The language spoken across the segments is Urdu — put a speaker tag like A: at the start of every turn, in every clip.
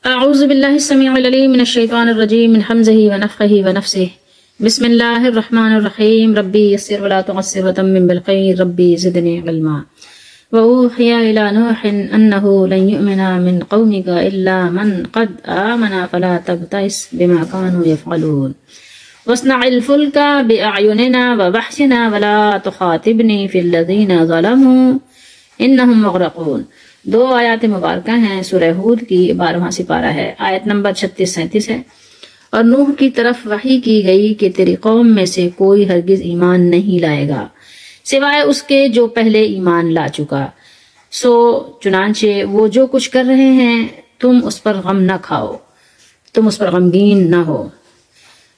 A: اعوذ باللہ السمیع العلیم من الشیطان الرجیم من حمزہ ونفخہ ونفسہ بسم اللہ الرحمن الرحیم ربی یسر ولا تعسر وتمم بالخیر ربی زدنی علما وأوحی الی نوح انہ لن یؤمن من قومک الا من قد آمن فلا تبتئس بما كانوا يفعلون واصنع الفلک بأعیننا ووحینا ولا تخاطبنی فی الذین ظلموا انہم مغرقون۔ دو آیات مبارکہ ہیں، سورہ ہود کی 12واں سپارہ ہے، آیت نمبر 36-37 ہے۔ اور نوح کی طرف وحی کی گئی کہ تیری قوم میں سے کوئی ہرگز ایمان نہیں لائے گا سوائے اس کے جو پہلے ایمان لا چکا، سو چنانچہ وہ جو کچھ کر رہے ہیں تم اس پر غم نہ کھاؤ، تم اس پر غمگین نہ ہو،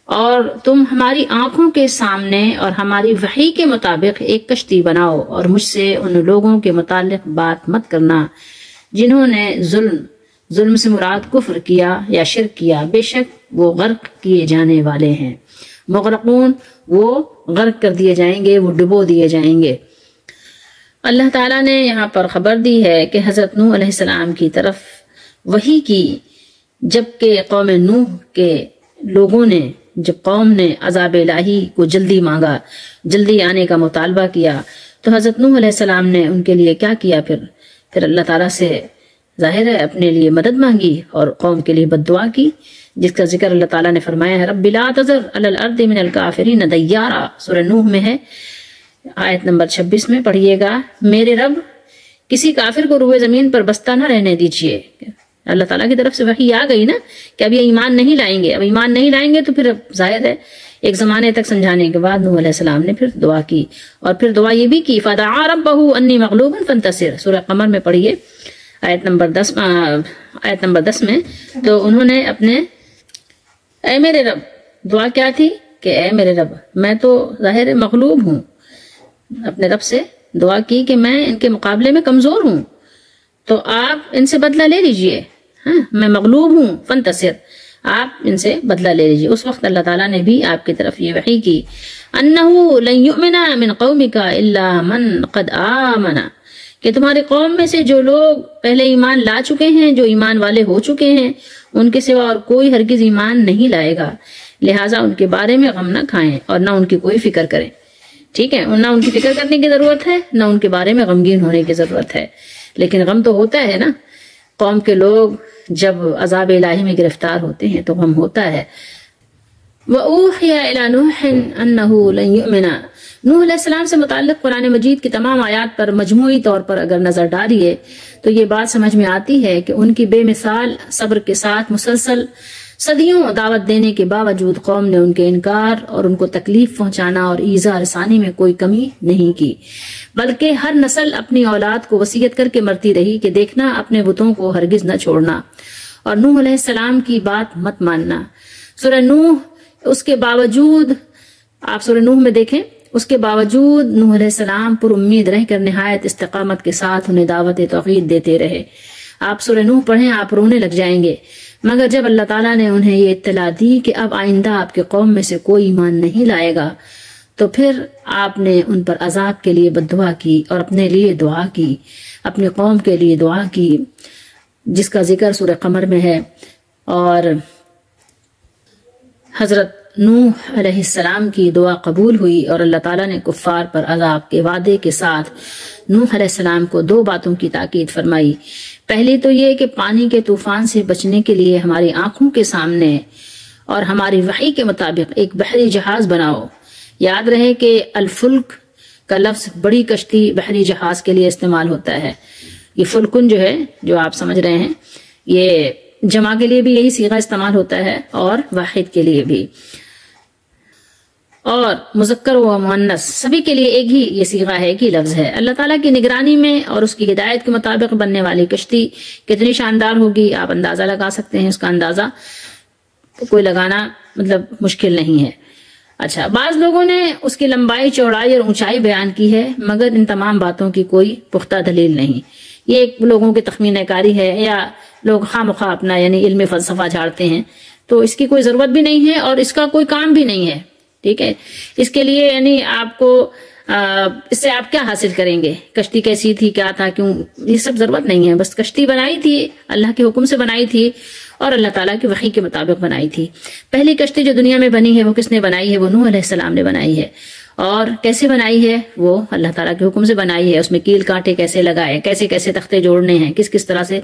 A: اور تم ہماری آنکھوں کے سامنے اور ہماری وحی کے مطابق ایک کشتی بناؤ، اور مجھ سے ان لوگوں کے متعلق بات مت کرنا جنہوں نے ظلم سے مراد کفر کیا یا شرک کیا، بے شک وہ غرق کیے جانے والے ہیں۔ مغرقون، وہ غرق کر دیے جائیں گے، وہ ڈبو دیے جائیں گے۔ اللہ تعالیٰ نے یہاں پر خبر دی ہے کہ حضرت نوح علیہ السلام کی طرف وحی کی، جبکہ قوم نوح کے لوگوں نے، جب قوم نے عذاب الہی کو جلدی مانگا، جلدی آنے کا مطالبہ کیا، تو حضرت نوح علیہ السلام نے ان کے لیے کیا کیا؟ پھر اللہ تعالیٰ سے ظاہر ہے اپنے لیے مدد مانگی اور قوم کے لیے بد دعا کی، جس کا ذکر اللہ تعالیٰ نے فرمایا ہے، رب لا تذر علی الارض من الکافرین دیارا، سورہ نوح میں ہے، آیت نمبر 26 میں پڑھیے گا، میرے رب کسی کافر کو روئے زمین پر بستہ نہ رہنے دیجیے۔ اللہ تعالیٰ کی طرف سے وحی آ گئی نا کہ اب یہ ایمان نہیں لائیں گے، اب ایمان نہیں لائیں گے، تو پھر اب ظاہر ہے ایک زمانے تک سمجھانے کے بعد نوح علیہ السلام نے پھر دعا کی، اور پھر دعا یہ بھی کی، فَدَعَا رَبَّهُ أَنِّي مَغْلُوبٌ فَانتَصِرْ، سورہ قمر میں پڑھیے آیت نمبر 10 میں۔ تو انہوں نے اپنے اے میرے رب، دعا کیا تھی کہ اے میرے رب میں تو ظاہر مغلوب ہوں، اپنے رب سے دعا کی کہ میں ان کے مقابلے میں کمزور ہوں، تو آپ ان سے بدلہ لے لیجئے، ہاں میں مغلوب ہوں، فانتصر، آپ ان سے بدلہ لے لیجئے۔ اس وقت اللہ تعالیٰ نے بھی آپ کی طرف یہ وحی کی، انہو لن یؤمن من قومک الا من قد آمن، کہ تمہاری قوم میں سے جو لوگ پہلے ایمان لا چکے ہیں، جو ایمان والے ہو چکے ہیں، ان کے سوا اور کوئی ہرگز ایمان نہیں لائے گا، لہٰذا ان کے بارے میں غم نہ کھائیں اور نہ ان کی کوئی فکر کریں، ٹھیک ہے، نہ ان کی فکر کرنے کی ضرورت ہے، نہ ان کے بارے میں غمگین ہونے کی ضرورت ہے۔ لیکن غم تو ہوتا ہے نا، قوم کے لوگ جب عذاب الہی میں گرفتار ہوتے ہیں تو غم ہوتا ہے۔ وَأُوحِيَ إِلَى نُوحٍ أَنَّهُ لَن يُؤْمِنَ، نوح علیہ السلام سے متعلق قرآن مجید کی تمام آیات پر مجموعی طور پر اگر نظر ڈالیے تو یہ بات سمجھ میں آتی ہے کہ ان کی بے مثال صبر کے ساتھ مسلسل صدیوں دعوت دینے کے باوجود قوم نے ان کے انکار اور ان کو تکلیف پہنچانا اور ایذا رسانی میں کوئی کمی نہیں کی، بلکہ ہر نسل اپنی اولاد کو وصیت کر کے مرتی رہی کہ دیکھنا اپنے بتوں کو ہرگز نہ چھوڑنا اور نوح علیہ السلام کی بات مت ماننا۔ سورہ نوح، اس کے باوجود آپ سورہ نوح میں دیکھیں، اس کے باوجود نوح علیہ السلام پر امید رہ کر نہایت استقامت کے ساتھ انہیں دعوت توحید دیتے رہے۔ آپ سورہ نوح پڑھیں، آپ رونے لگ جائیں گے، مگر جب اللہ تعالیٰ نے انہیں یہ اطلاع دی کہ اب آئندہ آپ کے قوم میں سے کوئی ایمان نہیں لائے گا، تو پھر آپ نے ان پر عذاب کے لیے بد دعا کی اور اپنے لیے دعا کی، اپنی قوم کے لیے دعا کی، جس کا ذکر سورہ قمر میں ہے۔ اور حضرت نوح علیہ السلام کی دعا قبول ہوئی اور اللہ تعالیٰ نے کفار پر عذاب کے وعدے کے ساتھ نوح علیہ السلام کو دو باتوں کی تاکید فرمائی۔ پہلی تو یہ کہ پانی کے طوفان سے بچنے کے لیے ہماری آنکھوں کے سامنے اور ہماری وحی کے مطابق ایک بحری جہاز بناؤ۔ یاد رہے کہ الفلک کا لفظ بڑی کشتی بحری جہاز کے لیے استعمال ہوتا ہے۔ یہ فلکن جو ہے، جو آپ سمجھ رہے ہیں، یہ جمع کے لیے بھی یہی صیغہ استعمال ہوتا ہے اور واحد کے لیے بھی، اور مذکر و مؤنث سبھی کے لیے ایک ہی یہ صیغہ ہے، ایک ہی لفظ ہے۔ اللہ تعالیٰ کی نگرانی میں اور اس کی ہدایت کے مطابق بننے والی کشتی کتنی شاندار ہوگی، آپ اندازہ لگا سکتے ہیں، اس کا اندازہ کوئی لگانا مطلب مشکل نہیں ہے۔ اچھا، بعض لوگوں نے اس کی لمبائی، چوڑائی اور اونچائی بیان کی ہے، مگر ان تمام باتوں کی کوئی پختہ دلیل نہیں، یہ ایک لوگوں کی تخمینہ کاری ہے، یا لوگ خواہ مخواہ اپنا یعنی علم فلسفہ جھاڑتے ہیں، تو اس کی کوئی ضرورت بھی نہیں ہے اور اس کا کوئی کام بھی نہیں ہے، ٹھیک ہے۔ اس کے لیے یعنی آپ کو اس سے آپ کیا حاصل کریں گے، کشتی کیسی تھی، کیا تھا، کیوں، یہ سب ضرورت نہیں ہے، بس کشتی بنائی تھی، اللہ کے حکم سے بنائی تھی، اور اللہ تعالیٰ کی وحی کے مطابق بنائی تھی۔ پہلی کشتی جو دنیا میں بنی ہے وہ کس نے بنائی ہے؟ وہ نوح علیہ السلام نے بنائی ہے۔ اور کیسے بنائی ہے؟ وہ اللہ تعالیٰ کے حکم سے بنائی ہے۔ اس میں کیل کانٹے کیسے لگائے، کیسے کیسے تختے جوڑنے ہیں، کس طرح سے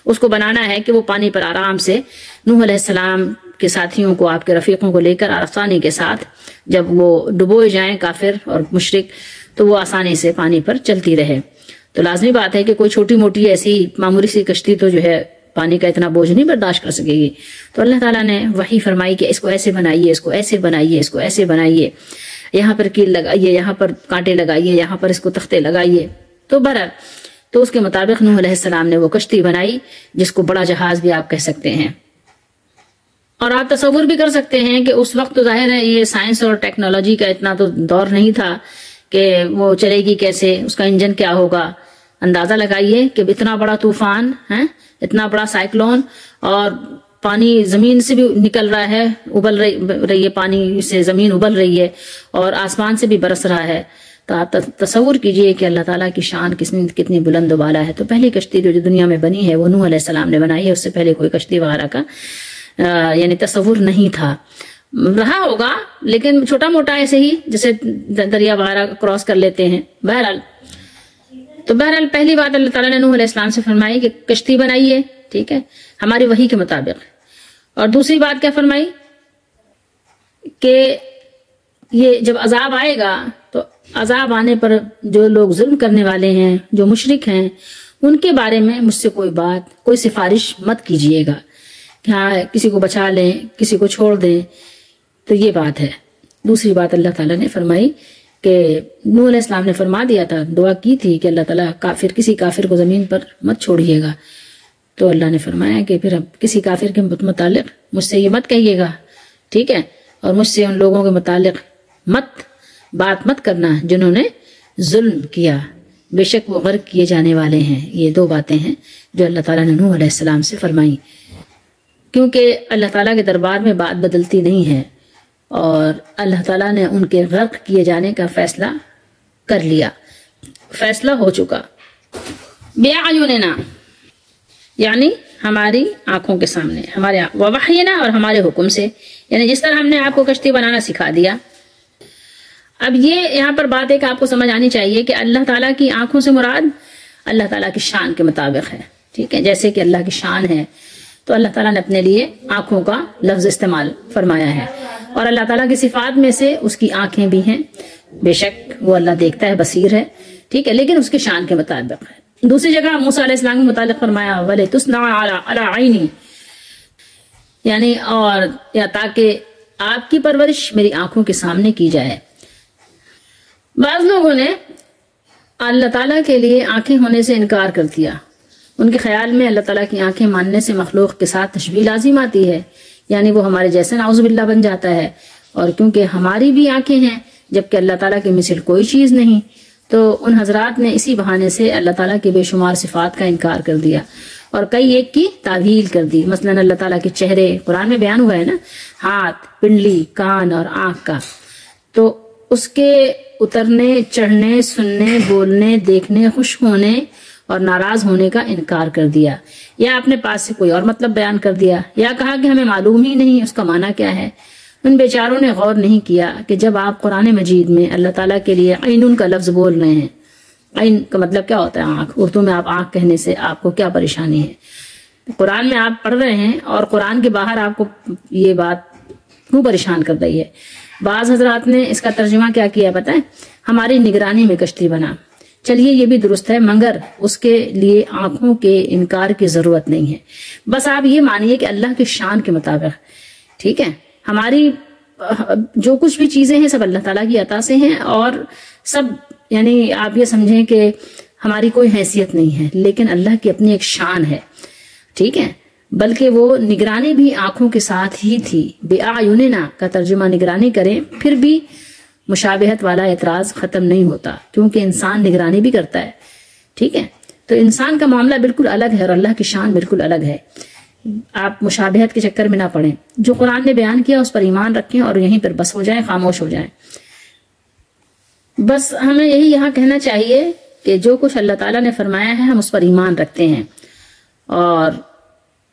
A: اس کو بنانا ہے کہ وہ پانی پر آرام سے نوح علیہ السلام کے ساتھیوں کو، آپ کے رفیقوں کو لے کر آسانی کے ساتھ جب وہ ڈبوئے جائیں کافر اور مشرک تو وہ آسانی سے پانی پر چلتی رہے۔ تو لازمی بات ہے کہ کوئی چھوٹی موٹی ایسی معمولی سی کشتی تو جو ہے پانی کا اتنا بوجھ نہیں برداشت کر سکے گی۔ تو اللہ تعالیٰ نے وحی فرمائی کہ اس کو ایسے بنائیے، اس کو ایسے بنائیے، اس کو ایسے بنائیے، یہاں پر کیل لگائیے، یہاں پر کانٹے لگائیے، یہاں پر اس کو تختے لگائیے۔ تو بہرحال تو اس کے مطابق نوح علیہ السلام نے وہ کشتی بنائی جس کو بڑا جہاز بھی آپ کہہ سکتے ہیں۔ اور آپ تصور بھی کر سکتے ہیں کہ اس وقت تو ظاہر ہے یہ سائنس اور ٹیکنالوجی کا اتنا تو دور نہیں تھا کہ وہ چلے گی کیسے، اس کا انجن کیا ہوگا۔ اندازہ لگائیے کہ اتنا بڑا طوفان ہے، اتنا بڑا سائیکلون، اور پانی زمین سے بھی نکل رہا ہے، ابل رہی ہے، پانی سے زمین ابل رہی ہے اور آسمان سے بھی برس رہا ہے۔ تو آپ تصور کیجئے کہ اللہ تعالیٰ کی شان کتنی بلند و بالا ہے۔ تو پہلی کشتی جو دنیا میں بنی ہے وہ نوح علیہ السلام نے بنائی ہے، اس سے پہلے کوئی کشتی وغیرہ کا یعنی تصور نہیں تھا، رہا ہوگا لیکن چھوٹا موٹا ایسے ہی جیسے دریا وغیرہ کراس کر لیتے ہیں۔ بہرحال پہلی بات اللہ تعالیٰ نے نوح علیہ السلام سے فرمائی کہ کشتی بنائیے، ٹھیک ہے، ہماری وحی کے مطابق۔ اور دوسری بات کیا فرمائی کہ یہ جب عذاب آئے گا تو عذاب آنے پر جو لوگ ظلم کرنے والے ہیں، جو مشرک ہیں، ان کے بارے میں مجھ سے کوئی سفارش مت کیجیے گا کہ ہاں کسی کو بچا لیں، کسی کو چھوڑ دیں۔ تو یہ بات ہے۔ دوسری بات اللہ تعالیٰ نے فرمائی کہ نوح علیہ السلام نے فرما دیا تھا، دعا کی تھی کہ اللہ تعالیٰ کسی کافر کو زمین پر مت چھوڑیے گا۔ تو اللہ نے فرمایا کہ پھر اب کسی کافر کے متعلق مجھ سے یہ مت کہیے گا، ٹھیک ہے، اور مجھ سے ان لوگوں کے متعلق بات مت کرنا جنہوں نے ظلم کیا، بے شک وہ غرق کیے جانے والے ہیں۔ یہ دو باتیں ہیں جو اللہ تعالیٰ نے نوح علیہ السلام سے فرمائی، کیونکہ اللہ تعالیٰ کے دربار میں بات بدلتی نہیں ہے اور اللہ تعالیٰ نے ان کے غرق کیے جانے کا فیصلہ کر لیا، فیصلہ ہو چکا۔ بِأَعْيُنِنَا یعنی ہماری آنکھوں کے سامنے، ہمارے وحینا اور ہمارے حکم سے، یعنی جس طرح ہم نے آپ کو کشتی بنانا سکھا دیا۔ اب یہ یہاں پر بات ہے کہ آپ کو سمجھ آنی چاہیے کہ اللہ تعالیٰ کی آنکھوں سے مراد اللہ تعالیٰ کی شان کے مطابق ہے، ٹھیک ہے، جیسے کہ اللہ کی شان ہے تو اللہ تعالیٰ نے اپنے لیے آنکھوں کا لفظ استعمال فرمایا ہے، اور اللہ تعالیٰ کی صفات میں سے اس کی آنکھیں بھی ہیں، بے شک وہ اللہ دیکھتا ہے، بصیر ہے، ٹھیک ہے، لیکن اس کی شان کے مطابق ہے۔ دوسری جگہ موسیٰ علیہ السلام کے متعلق فرمایا وَلِتُصْنَعَ عَلَىٰ عَيْنِي، یعنی اور یا تاکہ آپ کی پرورش میری آنکھوں کے سامنے کی جائے۔ بعض لوگوں نے اللہ تعالیٰ کے لیے آنکھیں ہونے سے انکار کر دیا، ان کے خیال میں اللہ تعالیٰ کی آنکھیں ماننے سے مخلوق کے ساتھ تشبیہ لازم آتی ہے، یعنی وہ ہمارے جیسے نعوذ باللہ بن جاتا ہے، اور کیونکہ ہماری بھی آنکھیں ہیں جبکہ اللہ تعالیٰ کی مثل کوئی چیز نہیں، تو ان حضرات نے اسی بہانے سے اللہ تعالیٰ کی بے شمار صفات کا انکار کر دیا اور کئی ایک کی تعویل کر دی۔ مثلا اللہ تعالیٰ کے چہرے قرآن میں بیان ہوا ہے نا، ہاتھ، پنڈلی، کان اور آنکھ کا، تو اس کے اترنے، چڑھنے، سننے، بولنے، دیکھنے، خوش ہونے اور ناراض ہونے کا انکار کر دیا، یا اپنے پاس سے کوئی اور مطلب بیان کر دیا، یا کہا کہ ہمیں معلوم ہی نہیں اس کا معنی کیا ہے۔ ان بیچاروں نے غور نہیں کیا کہ جب آپ قرآن مجید میں اللہ تعالیٰ کے لیے عین کا لفظ بول رہے ہیں، عین کا مطلب کیا ہوتا ہے؟ آنکھ، اردو میں آپ آنکھ کہنے سے آپ کو کیا پریشانی ہے؟ قرآن میں آپ پڑھ رہے ہیں اور قرآن کے باہر آپ کو یہ بات کیوں پریشان کر رہی ہے؟ بعض حضرات نے اس کا ترجمہ کیا کیا پتہ ہے؟ ہماری نگرانی میں کشتی بنا۔ چلیے یہ بھی درست ہے، مگر اس کے لیے آنکھوں کے انکار کی ضرورت نہیں ہے، بس آپ یہ مانیے کہ اللہ کی شان کے مطابق، ٹھیک ہے، ہماری جو کچھ بھی چیزیں ہیں سب اللہ تعالیٰ کی عطا سے ہیں، اور سب یعنی آپ یہ سمجھیں کہ ہماری کوئی حیثیت نہیں ہے، لیکن اللہ کی اپنی ایک شان ہے، ٹھیک ہے، بلکہ وہ نگرانی بھی آنکھوں کے ساتھ ہی تھی۔ بِأَعْيُنِنَا کا ترجمہ نگرانی کریں پھر بھی مشابہت والا اعتراض ختم نہیں ہوتا، کیونکہ انسان نگرانی بھی کرتا ہے، ٹھیک ہے، تو انسان کا معاملہ بالکل الگ ہے اور اللہ کی شان بالکل الگ ہے۔ آپ مشابہت کے چکر میں نہ پڑیں، جو قرآن نے بیان کیا اس پر ایمان رکھیں اور یہیں پر بس ہو جائیں، خاموش ہو جائیں۔ بس ہمیں یہی یہاں کہنا چاہیے کہ جو کچھ اللہ تعالیٰ نے فرمایا ہے ہم اس پر ایمان رکھتے ہیں، اور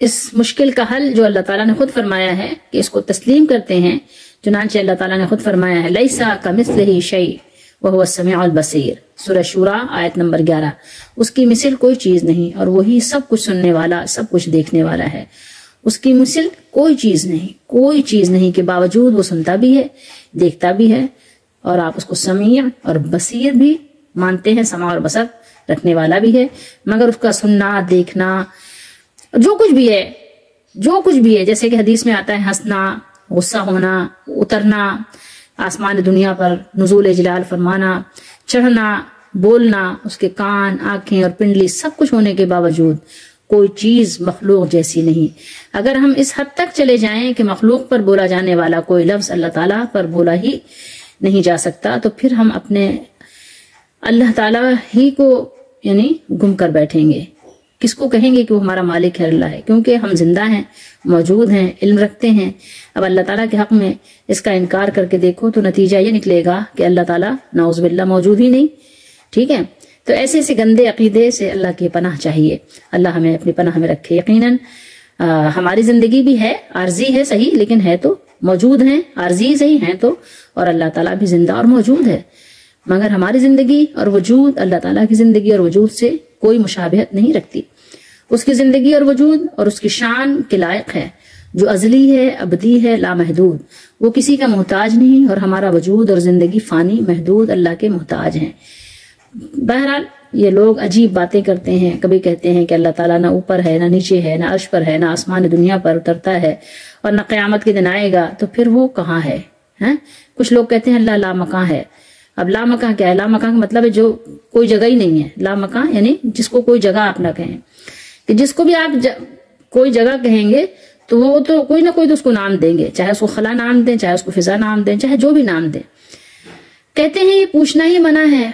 A: اس مشکل کا حل جو اللہ تعالیٰ نے خود فرمایا ہے کہ اس کو تسلیم کرتے ہیں، چنانچہ اللہ تعالیٰ نے خود فرمایا ہے لیسا کمثلہ شیء وہو السمیع البصیر، سورہ شورى آیت نمبر 11، اس کی مثل کوئی چیز نہیں اور وہی سب کچھ سننے والا، سب کچھ دیکھنے والا ہے۔ اس کی مثل کوئی چیز نہیں کہ باوجود وہ سنتا بھی ہے، دیکھتا بھی ہے، اور آپ اس کو سمیع اور بصیر بھی مانتے ہیں، سماع اور بصر رکھنے والا بھی ہے، مگر اس کا سننا، دیکھنا، جو کچھ بھی ہے جیسے کہ حدیث میں آتا ہے ہنسنا، غصہ ہونا، اترنا آسمان دنیا پر، نزول جلال فرمانا، چڑھنا، بولنا، اس کے کان، آنکھیں اور پنڈلی سب کچھ ہونے کے باوجود کوئی چیز مخلوق جیسی نہیں۔ اگر ہم اس حد تک چلے جائیں کہ مخلوق پر بولا جانے والا کوئی لفظ اللہ تعالیٰ پر بولا ہی نہیں جا سکتا، تو پھر ہم اپنے اللہ تعالیٰ ہی کو گم کر بیٹھیں گے۔ کس کو کہیں گے کہ وہ ہمارا مالک ہے اللہ ہے؟ کیونکہ ہم زندہ ہیں، موجود ہیں، علم رکھتے ہیں۔ اب اللہ تعالیٰ کے حق میں اس کا انکار کر کے دیکھو تو نتیجہ یہ نکلے گا کہ اللہ تعالیٰ نعوذ باللہ موجود ہی نہیں، ٹھیک ہے؟ تو ایسے گندے عقیدے سے اللہ کی پناہ چاہیے، اللہ ہمیں اپنی پناہ میں رکھے۔ یقیناً ہماری زندگی بھی ہے، عارضی ہے صحیح، لیکن ہے تو موجود ہیں، عارضی صحیح ہیں تو، اور اللہ تعالیٰ بھی زندہ اور موجود ہے، مگر ہماری زندگی اور وجود اللہ تعالیٰ کی زندگی اور وجود سے کوئی مشابہت نہیں رکھتی۔ اس کی زندگی اور وجود اور اس کی شان کے لائق ہے، جو ازلی ہے، ابدی ہے، لامحدود، وہ کسی کا محتاج نہیں، اور ہمارا وجود اور زندگی فانی، محدود، اللہ کے محتاج ہیں۔ بہرحال یہ لوگ عجیب باتیں کرتے ہیں، کبھی کہتے ہیں کہ اللہ تعالیٰ نہ اوپر ہے، نہ نیچے ہے، نہ عرش پر ہے، نہ آسمان دنیا پر اترتا ہے، اور نہ قیامت کے دن آئے گا، تو پھر وہ کہاں ہے؟ کچھ لوگ کہتے ہیں اللہ لامکاں ہے۔ اب لامکاں کیا ہے؟ لامکاں کا مطلب ہے جو کوئی جگہ ہی نہیں ہے۔ لامکاں یعنی جس کو کوئی جگہ آپ نہ کہیں، کہ جس کو بھی آپ کوئی جگہ کہیں گے تو وہ تو کوئی نہ کوئی تو اس کو نام دیں گے، چاہے اس کو خلا نام دیں، چاہے اس کو فضا نام دیں، چاہے جو بھی نام دیں۔ کہتے ہیں یہ پوچھنا ہی منع ہے،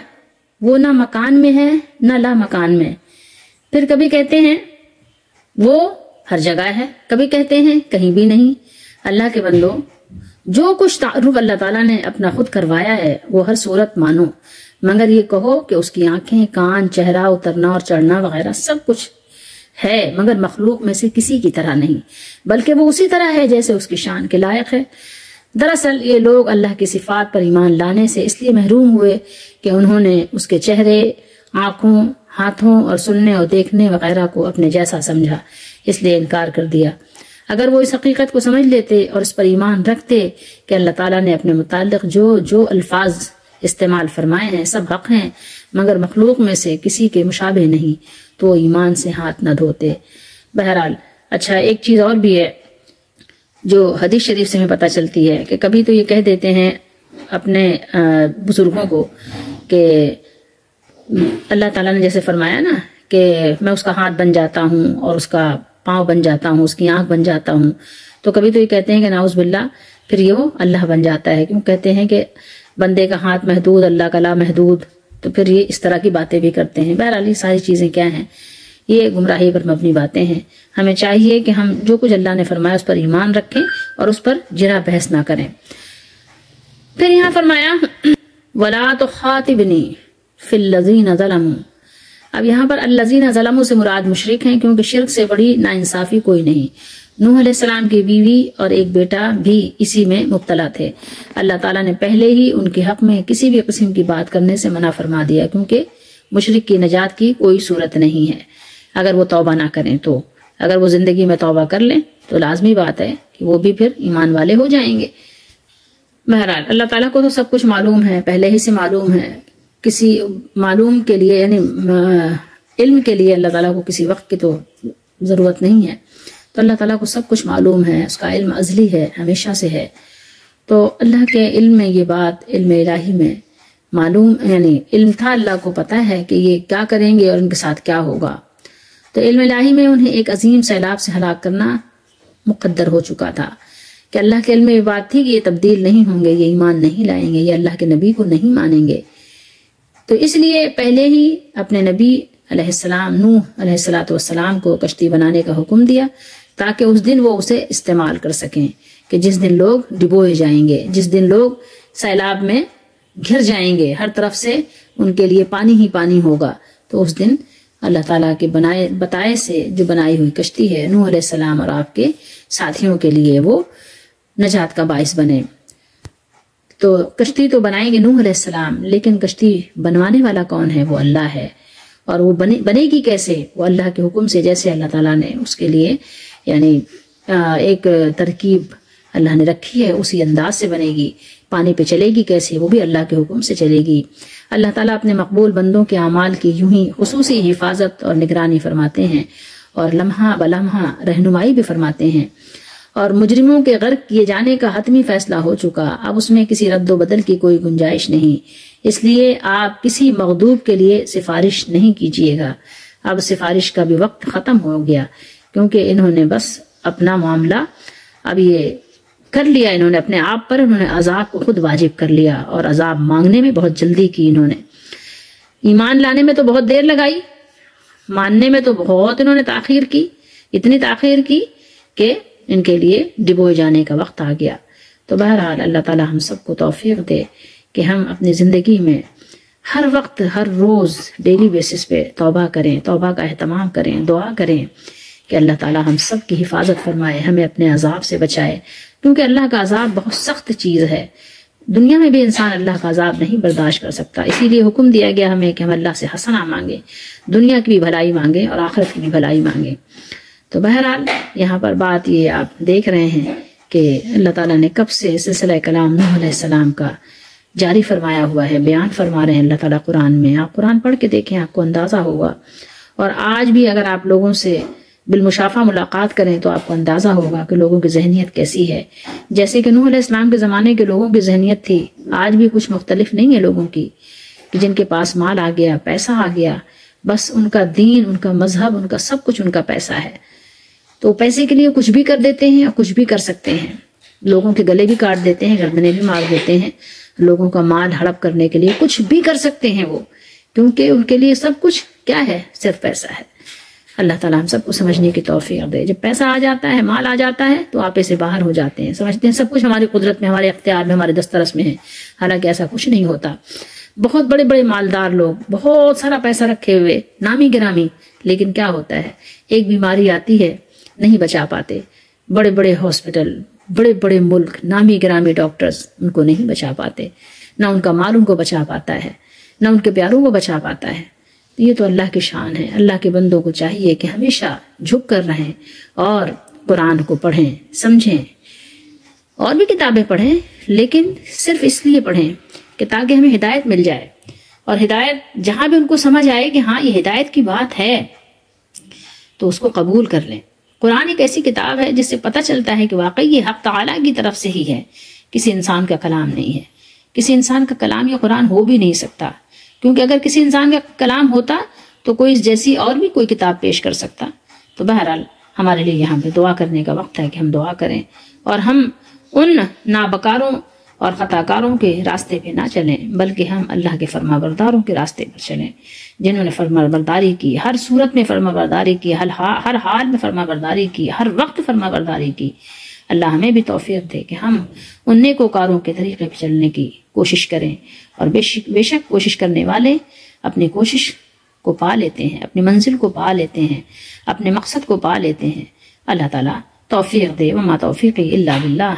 A: وہ نہ مکان میں ہے نہ لا مکان میں۔ پھر کبھی کہتے ہیں وہ ہر جگہ ہے، کبھی کہتے ہیں کہیں بھی نہیں۔ اللہ کے بندو، جو کچھ تعارف اللہ تعالیٰ نے اپنا خود کروایا ہے وہ ہر صورت مانو، مگر یہ کہو کہ اس کی آنکھیں، کان، چہرہ، اترنا اور چڑھنا وغیرہ سب کچھ ہے، مگر مخلوق میں سے کسی کی طرح نہیں، بلکہ وہ اسی طرح ہے جیسے اس کی شان کے لائق ہے۔ دراصل یہ لوگ اللہ کی صفات پر ایمان لانے سے اس لیے محروم ہوئے کہ انہوں نے اس کے چہرے، آنکھوں، ہاتھوں اور سننے اور دیکھنے وغیرہ کو اپنے جیسا سمجھا، اس لیے انکار کر دیا۔ اگر وہ اس حقیقت کو سمجھ لیتے اور اس پر ایمان رکھتے کہ اللہ تعالیٰ نے اپنے متعلق جو الفاظ استعمال فرمائے ہیں سب حق ہیں، مگر مخلوق میں سے کسی کے مشابہ نہیں، تو وہ ایمان سے ہاتھ نہ دھوتے۔ بہرحال اچھا، ایک چیز اور بھی ہے جو حدیث شریف سے ہمیں پتہ چلتی ہے کہ کبھی تو یہ کہہ دیتے ہیں اپنے بزرگوں کو کہ اللہ تعالیٰ نے جیسے فرمایا نا کہ میں اس کا ہاتھ بن جاتا ہوں اور اس کا پاؤں بن جاتا ہوں، اس کی آنکھ بن جاتا ہوں، تو کبھی تو یہ کہتے ہیں کہ نعوذ باللہ پھر یہ وہ اللہ بن جاتا ہے، کیوں کہتے ہیں کہ بندے کا ہاتھ محدود، اللہ کا لا محدود، تو پھر یہ اس طرح کی باتیں بھی کرتے ہیں۔ بہرحال یہ ساری چیزیں کیا ہیں؟ یہ گمراہی پر مبنی باتیں ہیں۔ ہمیں چاہیے کہ ہم جو کچھ اللہ نے فرمایا اس پر ایمان رکھیں اور اس پر جرا بحث نہ کریں۔ پھر یہاں فرمایا وَلَا تُخَاطِبْنِي فِي الَّذِينَ ظَلَمُوا۔ اب یہاں پر الَّذِينَ ظَلَمُوا سے مراد مشرک ہیں، کیونکہ شرک سے بڑی ناانصافی کوئی نہیں۔ نوح علیہ السلام کی بیوی اور ایک بیٹا بھی اسی میں مبتلا تھے۔ اللہ تعالیٰ نے پہلے ہی ان کے حق میں کسی بھی قسم کی بات کرنے سے منع فرما دیا، کیونکہ مشرک کی نجات کی کوئی صورت نہیں ہے اگر وہ توبہ نہ کریں تو۔ اگر وہ زندگی میں توبہ کر لیں تو لازمی بات ہے کہ وہ بھی پھر ایمان والے ہو جائیں گے۔ بہرحال اللہ تعالیٰ کو تو سب کچھ معلوم ہے، پہلے ہی سے معلوم ہے۔ کسی معلوم کے لیے یعنی علم کے لیے اللہ تعالیٰ کو کسی وقت کی تو ضرورت نہیں ہے، تو اللہ تعالیٰ کو سب کچھ معلوم ہے، اس کا علم ازلی ہے، ہمیشہ سے ہے۔ تو اللہ کے علم میں یہ بات علم الہی میں معلوم، یعنی علم تھا، اللہ کو پتا ہے کہ یہ کیا کریں گے اور ان کے ساتھ کیا ہوگا۔ تو علم الہی میں انہیں ایک عظیم سیلاب سے ہلاک کرنا مقدر ہو چکا تھا، کہ اللہ کے علم میں یہ بات تھی کہ یہ تبدیل نہیں ہوں گے، یہ ایمان نہیں لائیں گے، یہ اللہ کے نبی کو نہیں مانیں گے۔ تو اس لیے پہلے ہی اپنے نبی علیہ السلام نوح علیہ السلام کو کشتی بنانے کا حکم دیا، تاکہ اس دن وہ اسے استعمال کر سکیں، کہ جس دن لوگ ڈبوئے جائیں گے، جس دن لوگ سیلاب میں گھر جائیں گے، ہر طرف سے ان کے لیے پانی ہی پانی ہوگا، تو اس دن اللہ تعالیٰ کے بتائے سے جو بنائی ہوئی کشتی ہے نوح علیہ السلام اور آپ کے ساتھیوں کے لیے وہ نجات کا باعث بنے۔ تو کشتی تو بنائیں گے نوح علیہ السلام، لیکن کشتی بنوانے والا کون ہے؟ وہ اللہ ہے۔ اور وہ بنے گی کیسے؟ وہ اللہ کے حکم سے، جیسے اللہ تعالیٰ نے اس کے لیے یعنی ایک ترکیب اللہ نے رکھی ہے، اسی انداز سے بنے گی۔ پانی پہ چلے گی کیسے؟ وہ بھی اللہ کے حکم سے چلے گی۔ اللہ تعالیٰ اپنے مقبول بندوں کے اعمال کی یوں ہی خصوصی حفاظت اور نگرانی فرماتے ہیں، اور لمحہ بلمحہ رہنمائی بھی فرماتے ہیں۔ اور مجرموں کے غرق کیے جانے کا حتمی فیصلہ ہو چکا، اب اس میں کسی رد و بدل کی کوئی گنجائش نہیں، اس لیے آپ کسی مغضوب کے لیے سفارش نہیں کیجیے گا۔ اب سفارش کا بھی وقت ختم ہو گیا، کیونکہ انہوں نے بس اپنا معاملہ اب یہ کر لیا، انہوں نے اپنے آپ پر انہوں نے عذاب کو خود واجب کر لیا، اور عذاب مانگنے میں بہت جلدی کی انہوں نے۔ ایمان لانے میں تو بہت دیر لگائی، ماننے میں تو بہت انہوں نے تاخیر کی، اتنی تاخیر کی کہ ان کے لیے ڈبوئے جانے کا وقت آ گیا۔ تو بہرحال اللہ تعالی ہم سب کو توفیق دے کہ ہم اپنی زندگی میں ہر وقت ہر روز ڈیلی بیسس پہ توبہ کریں، توبہ کا اہتمام کریں، دعا کریں کہ اللہ تعالی ہم سب کی حفاظت فرمائے، ہمیں اپنے عذاب سے بچائے، کیونکہ اللہ کا عذاب بہت سخت چیز ہے۔ دنیا میں بھی انسان اللہ کا عذاب نہیں برداشت کر سکتا، اسی لیے حکم دیا گیا ہمیں کہ ہم اللہ سے حسنہ مانگیں، دنیا کی بھی بھلائی مانگیں اور آخرت کی بھی بھلائی مانگیں۔ تو بہرحال یہاں پر بات یہ آپ دیکھ رہے ہیں کہ اللہ تعالیٰ نے کب سے سلسلہ کلام نوح علیہ السلام کا جاری فرمایا ہوا ہے، بیان فرما رہے ہیں اللہ تعالیٰ قرآن میں۔ آپ قرآن پڑھ کے دیکھیں، آپ کو اندازہ ہوگا۔ اور آج بھی اگر آپ لوگوں سے بالمشافہ ملاقات کریں تو آپ کو اندازہ ہوگا کہ لوگوں کی ذہنیت کیسی ہے۔ جیسے کہ نوح علیہ السلام کے زمانے کے لوگوں کی ذہنیت تھی، آج بھی کچھ مختلف نہیں ہے لوگوں کی، کہ جن کے پاس مال آ گیا، پیسہ آ گیا، بس ان کا دین، ان کا مذہب، ان کا سب کچھ ان کا پیسہ ہے، تو پیسے کے لیے کچھ بھی کر دیتے ہیں اور کچھ بھی کر سکتے ہیں۔ لوگوں کے گلے بھی کاٹ دیتے ہیں، گردنیں بھی مار دیتے ہیں، لوگوں کا مال ہڑپ کرنے کے لیے کچھ بھی کر سکتے ہیں وہ، کیونکہ ان کے لیے سب کچھ کیا ہے؟ صرف پیسہ ہے۔ اللہ تعالیٰ ہم سب کو سمجھنے کی توفیق دے۔ جب پیسہ آ جاتا ہے، مال آ جاتا ہے، تو آپے سے باہر ہو جاتے ہیں، سمجھتے ہیں سب کچھ ہماری قدرت میں، ہمارے اختیار میں، ہمارے دسترس میں ہے، حالانکہ ایسا کچھ نہیں ہوتا۔ بہت بڑے بڑے مالدار لوگ، بہت سارا پیسہ رکھے ہوئے، نامی گرامی، لیکن کیا ہوتا ہے؟ ایک بیماری آتی ہے، نہیں بچا پاتے۔ بڑے بڑے ہاسپٹل، بڑے بڑے ملک، نامی گرامی ڈاکٹرز ان کو نہیں بچا پاتے، نہ ان کا مال ان کو بچا پاتا ہے، نہ ان کے پیاروں کو بچا پاتا ہے۔ یہ تو اللہ کی شان ہے۔ اللہ کے بندوں کو چاہیے کہ ہمیشہ جھک کر رہیں اور قرآن کو پڑھیں، سمجھیں، اور بھی کتابیں پڑھیں، لیکن صرف اس لیے پڑھیں کہ تاکہ ہمیں ہدایت مل جائے، اور ہدایت جہاں بھی ان کو سمجھ آئے کہ ہاں یہ ہدایت کی بات ہے تو اس کو قبول کر لیں۔ قرآن ایک ایسی کتاب ہے جس سے پتہ چلتا ہے کہ واقعی یہ حق تعالیٰ کی طرف سے ہی ہے، کسی انسان کا کلام نہیں ہے۔ کسی انسان کا کلام یہ قرآن ہو بھی نہیں سکتا، کیونکہ اگر کسی انسان کا کلام ہوتا تو کوئی اس جیسی اور بھی کوئی کتاب پیش کر سکتا۔ تو بہرحال ہمارے لیے یہاں پہ دعا کرنے کا وقت ہے کہ ہم دعا کریں، اور ہم ان نابکاروں اور خطا کاروں کے راستے پہ نہ چلیں، بلکہ ہم اللہ کے فرما برداروں کے راستے پر چلیں، جنہوں نے فرما برداری کی، ہر صورت میں فرما برداری کی، ہر حال میں فرما برداری کی، ہر وقت فرما برداری کی۔ اللہ ہمیں بھی توفیق دے کہ ہم ان نیکوکاروں کے طریقے پہ چلنے کی کوشش کریں، اور بے شک کوشش کرنے والے اپنی کوشش کو پا لیتے ہیں، اپنی منزل کو پا لیتے ہیں، اپنے مقصد کو پا لیتے ہیں۔ اللہ تعالیٰ توفیق دے۔ وما توفیقی الا باللہ۔